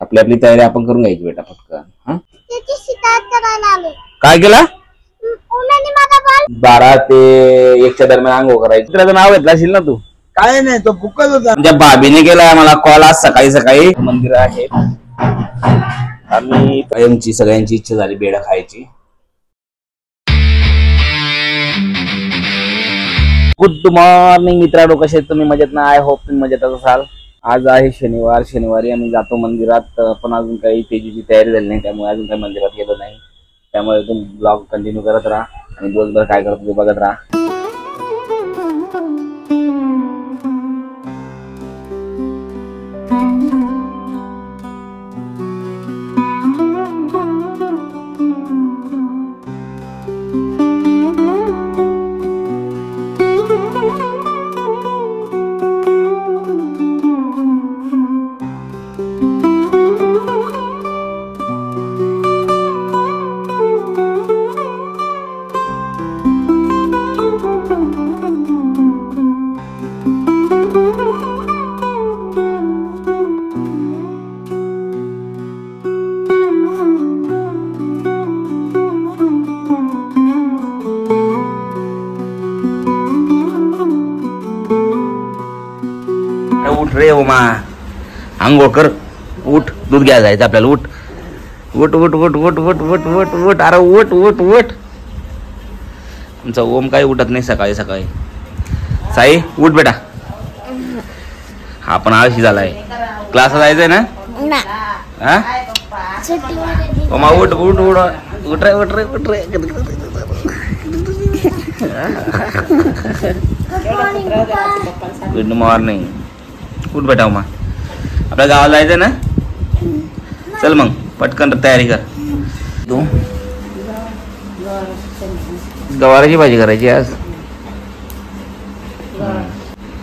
आपली आपली तयारी आपण करून घ्यायची बेटा पटकन. हा काय केला? 12 ते 1च्या दरम्यान आंघोळ करायची. तुझं नाव घेतलं असेल ना तू? काय नाही, तो फुकट होता. म्हणजे भाभीने केला मला कॉल आज सकाळी सकाळी. मंदिर आहे आम्ही कायमची सगळ्यांची इच्छा झाली बेडा खायची. गुड मॉर्निंग मित्रांनो, कसे तुम्ही? मजेत ना? आय होप तुम्ही मजेत असाल. आज आहे शनिवार. शनिवारी आम्ही जातो मंदिरात, पण अजून काही तेजीची तयारी झाली नाही, त्यामुळे अजून काही मंदिरात गेलो नाही. त्यामुळे तुम्ही ब्लॉग कंटिन्यू करत राहा आणि दिवसभर काय करतो ते बघत राहा. उठ रे ओमा, आंघोळ कर, उठ, दूध घ्या जायचं आपल्याला. उठ उठ उठ उठ उठ उठ उठ उठ उठ, अरे उठ उठ उठ. आमचा ओम काही उठत नाही सकाळी सकाळी. साई उठ बेटा. हा पण आळशी झालाय. क्लासला जायचंय ना? हा ओमा उठ उठ उठ उठ रे उठ रे उठ रे. Good morning. उठ बेटा उमा, आपल्या गावाला जायचं ना? चल मग पटकन तयारी कर. तू गवाराची भाजी करायची आज.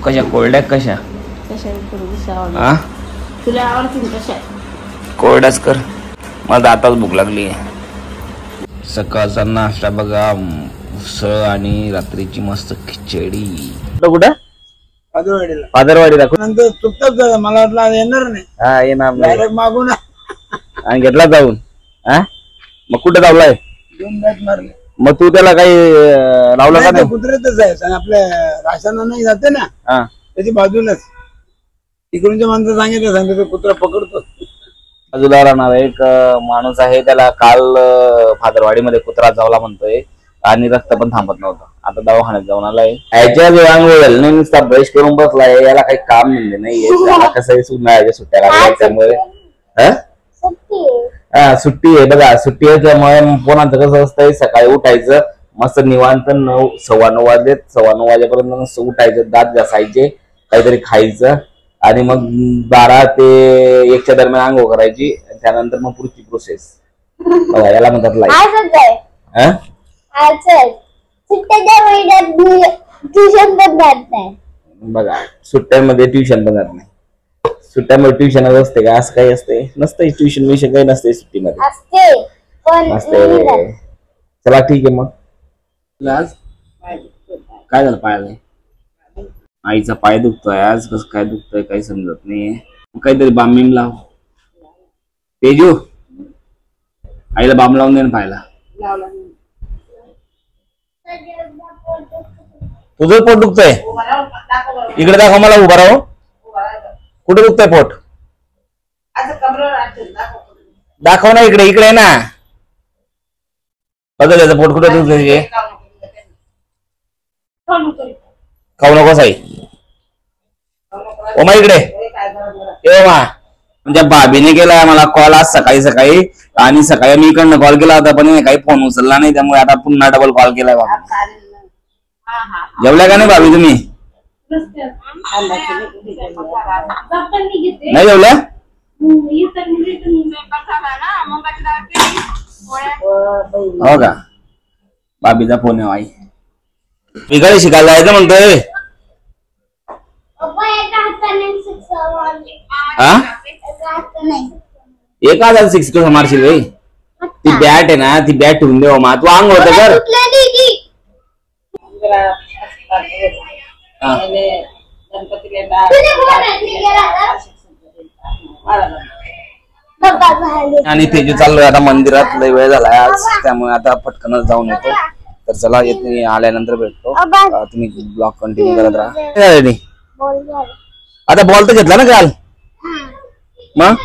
कशा कोरड्या? कशा कोरड्याच कर. मला आताच भूक लागली आहे. सकाळचा नाश्ता बघा, उसळ आणि रात्रीची मस्त खिचडी. कुठं? फादरवाडी दाखव. नंतर चुकतात, मला वाटलं येणार नाही. हा येणार नाही. डायरेक्ट मागून आणि घेतला जाऊन. हा मग कुठे जावलाय? 2 बॅट मारले. मग तू त्याला काही लावलं का? कुत्र्यातच आहे, आपल्या राशना नाही जाते ना त्याची बाजूलाच. तिकडूनच्या माणसं सांगितलं कुत्रा पकडतो. बाजूला राहणार एक माणूस आहे, त्याला काल फादरवाडीमध्ये कुत्रा चावला म्हणतोय आणि रक्त पण थांबत नव्हतं. आता दवाखान्यात जाऊन आलाय. याच्या वेळांवर नाही नुसता ब्रश करून बसलाय, याला काही काम म्हणजे नाहीये. त्याला कसं सुट्ट्या लागल्या त्यामुळे. सुट्टी आहे बघा. सुट्टी आहे त्यामुळे पोरांचं कसं असतंय, सकाळी उठायचं मस्त निवांत. 9, 9:15 वाजलेत. 9:15 वाजेपर्यंत उठायचं, दात घासायचे, काहीतरी खायचं आणि मग 12 ते 1च्या दरम्यान आंघोळ करायची. त्यानंतर मग पुढची प्रोसेस बघा, याला म्हणतात लाईफ. बघा सुट्ट्यांमध्ये ट्युशन पण जात नाही. सुट्ट्यामध्ये ट्युशन असते का? असं काही असते नसते. ट्युशन विषय काही नसते सुट्टीमध्ये. असते. चला ठीक आहे. मग आज काय झालं? पायाला आईचा पाय दुखतोय आज. कसं काय दुखतोय काही समजत नाही. काहीतरी बाम लाव. तेजू आईला बाम लावून दे ना पायाला. तुझं पोट दुखतंय? इकडे दाखव मला. उभा राहू. कुठे दुखतंय पोट? दाखव ना इकडे. इकडे ना बघ त्याचं पोट कुठे दुखतंय. खाऊ नको साई. ओमा इकडे ये. ओमा म्हणजे भाभीने केला मला कॉल आज सकाळी सकाळी, आणि सकाळी मी इकडनं कॉल केला होता पण काही फोन उचलला नाही, त्यामुळे आता पुन्हा डबल कॉल केलाय. बाबा जेवल्या का नाही भाभी तुम्ही? नाही जेवल्या? हो का? भाभीचा फोन आहे. आई इकडे शिकायला जायचं म्हणतोय. एक हजार 6 कसं मारशील भाई? ती बॅट आहे ना, ती बॅट ठेवून देऊ. मा तू अंग होत कर. आणि तेजू चाललोय आता मंदिरात. लय वेळ झालाय आज, त्यामुळे आता पटकनच जाऊन येतो. तर चला येते, आल्यानंतर भेटतो. तुम्ही ब्लॉग कंटिन्यू करत राहा. आता बॉल तर घेतला ना काल, मग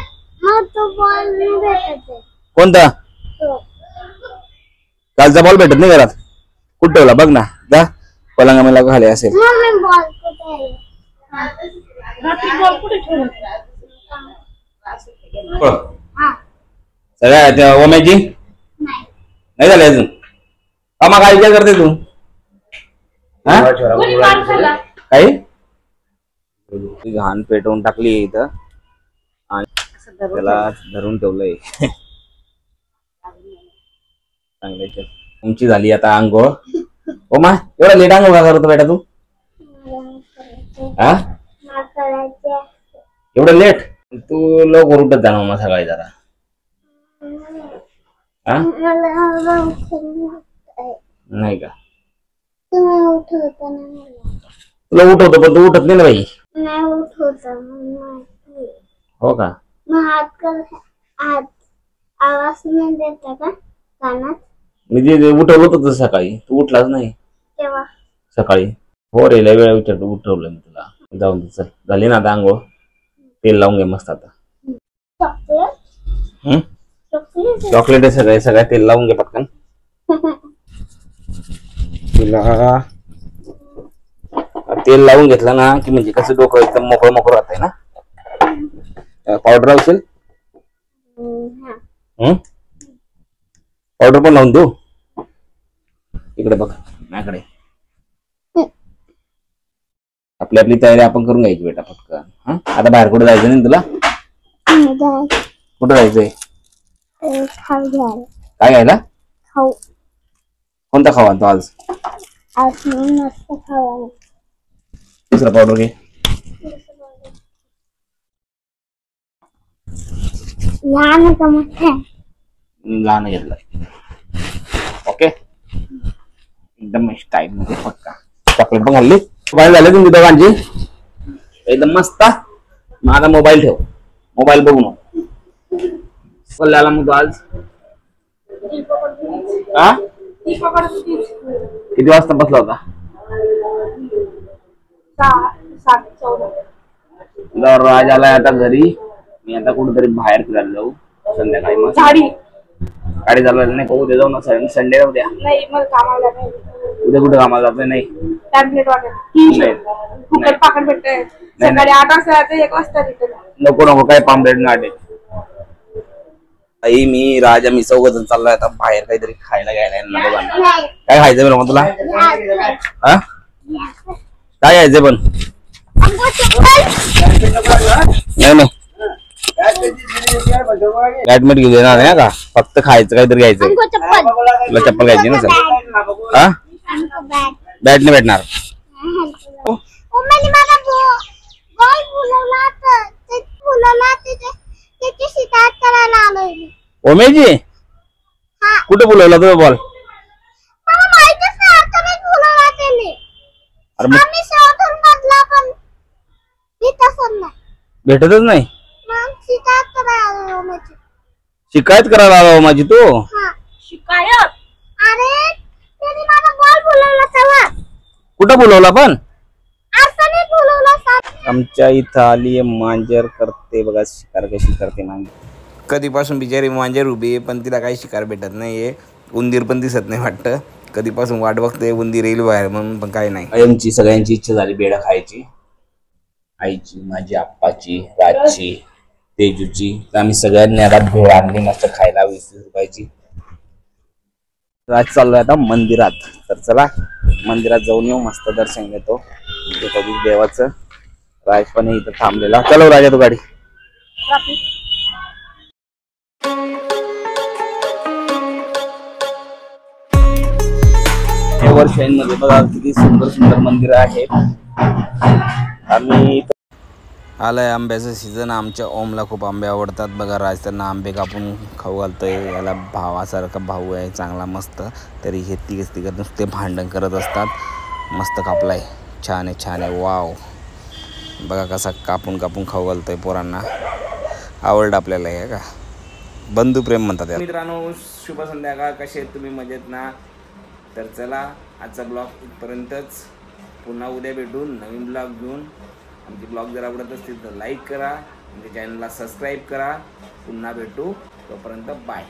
कोणता कालचा बॉल भेटत नाही घरात? कुठं ठेवला बघ ना, जा पलंगा खाली असेल. सगळ्या ओम्याची नाही झाली अजून. मग काय विचार करते तू? काही घाण पेटवून टाकली इथं आणि त्याला धरून ठेवलंय. तुमची झाली आता आंघोळ. हो मा, एवढा लेट आंघोळ का करतो बेटा तू? एवढं लेट? तू लवकर उठत जा मग सकाळी जरा. नाही का? तुला उठवतो पण तू उठत नाही ना बाई. हो का? मी जे उठवलं होतं सकाळी, तू उठलाच नाही सकाळी. हो रे, लय वेळा विचारतो, उठवलं मी तुला. जाऊन दे, चल झाली ना आता आंघोळ. तेल लावून घे मस्त आता. चॉकलेट आहे सगळ्या तेल लावून घे पटकन. तुला तेल लावून घेतलं ना की म्हणजे कसं डोकं एकदम मोकळं मोकळं राहतंय ना. पावडर लावशील? पावडर पण लावून देऊ? इकडे बघ माझ्याकडे. आपली आपली तयारी आपण करून घ्यायची बेटा पटकन. आता बाहेर कुठे जायचं नाही तुला? कुठं जायचंय? काय घ्यायला? कोणता खावा तो आज? दुसरा पावडर घे. लहान घेतला. ओके, एकदम टाइम मध्ये पक्का. चॉकलेट पण खाल्ली. मोबाईल झाले तुमची दोघांची एकदम मस्त. माझा मोबाईल ठेव, मोबाईल बघू नको. कल्ल्याला मग आज किती वाजता बसला होता? 7:14. राज आलाय आता घरी. मी आता कुठेतरी बाहेर फिरायला जाऊ संध्याकाळी. मग गाडी चालवायला नाही पाहू दे, जाऊ ना संडे उद्या. उद्या कुठे कामाला जातोय? नाही नको नको, काय पामरेट नाटे. आई मी राजा मी चौघजण चाललोय आता बाहेर काहीतरी खायला घ्यायला. काय खायचंय बरं मग तुला? काय घ्यायचंय पण? नाही बॅटमेट घेऊ देणार नाही का? फक्त खायचं काहीतरी घ्यायचंय. तुला चप्पल घ्यायची ना सर? हा, बॅट नाही भेटणार. ओमेजी कुठे बोलवला तुझा बॉल? भेटतच नाही. शिकायत करायला आला माझी तू? शिकायत? कुठं बोलवला पण? आमच्या इथं आली मांजर करते बघा. शिकार कशी करते मांजर. कधीपासून बिचारी मांजर उभी आहे पण तिला काही शिकार भेटत नाहीये. उंदीर पण दिसत नाही वाटतं. कधीपासून वाट बघते उंदीर येईल बाहेर म्हणून, पण काय नाही. आमची सगळ्यांची इच्छा झाली बेडा खायची. आईची, माझी, आप्पाची, राजची, तेजूची. तर आम्ही सगळ्यांनी आता भेळ आणली मस्त खायला 20 रुपयाची. राज चाललोय आता मंदिरात. तर चला मंदिरात जाऊन येऊ, मस्त दर्शन घेतो देवाचं. राज पण इथं थांबलेला. चलो राजा तू गाडी. मध्ये बघा किती सुंदर सुंदर मंदिर आहेत. आम्ही आलाय आंब्याचं सीझन. आमच्या ओमला खूप आंबे आवडतात बघा. राज त्यांना आंबे कापून खाऊ घालतोय. याला भावासारखा भाऊ आहे चांगला मस्त. तरी हे तिघ नुसते भांडण करत असतात. मस्त कापलाय, छान आहे छान आहे. वाव, बघा कसा कापून कापून खाऊ घालतोय पोरांना. आवडलं आपल्याला हे का? बंधुप्रेम म्हणतात याला. मित्रांनो, शुभ संध्याकाळ. कसे आहेत तुम्ही? मजेत ना? तर चला, आजचा ब्लॉग इथपर्यंतच. पुन्हा उद्या भेटून नवीन ब्लॉग घेऊन. आमचे ब्लॉग जर आवडत असतील तर लाईक करा, आमच्या चॅनलला सबस्क्राईब करा. पुन्हा भेटू, तोपर्यंत बाय.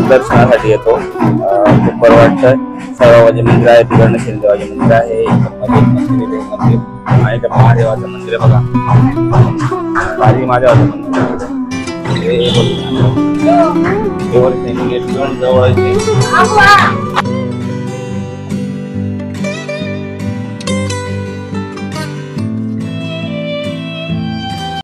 दर्शनासाठी येतो. खूप बरं वाटतं. साईबाबाचे मंदिर आहे, तिकडनं शिंदेवाचे मंदिर आहे, मंदिर आणि त्या महादेवाचं मंदिर आहे बघा. बाजी महादेवाचं मंदिर आहे. जवळ